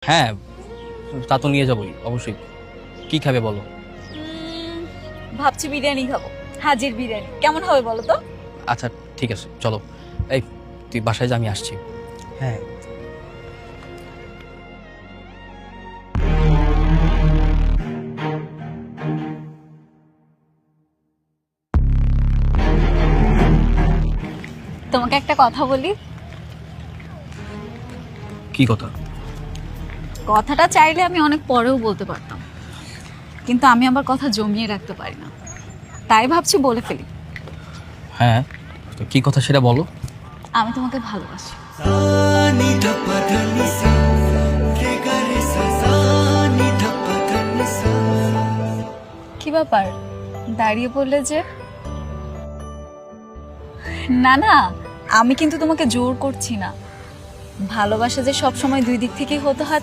হ্যাঁ, তা তো নিয়ে যাবোই অবশ্যই। কি খাবে বলো? ভাবছি বিরিয়ানি খাবো। হাজির বিরিয়ানি কেমন হবে বলো তো? আচ্ছা ঠিক আছে, চলো। এই তুই বাসায় যা, আমি আসছি। হ্যাঁ, তোমাকে একটা কথা বলি। কি কথা? কথাটা চাইলে আমি অনেক পরেও বলতে পারতাম, কিন্তু আমি আমার কথা জমিয়ে রাখতে পারি না, তাই ভাবছি বলে ফেলি। হ্যাঁ, তো কি কথা সেটা বলো। আমি তোমাকে ভালোবাসি। কি ব্যাপার, দাঁড়িয়ে পড়লে যে? না না, আমি কিন্তু তোমাকে জোর করছি না। ভালোবাসা যে সব সময় দুই দিক থেকেই হতে হয়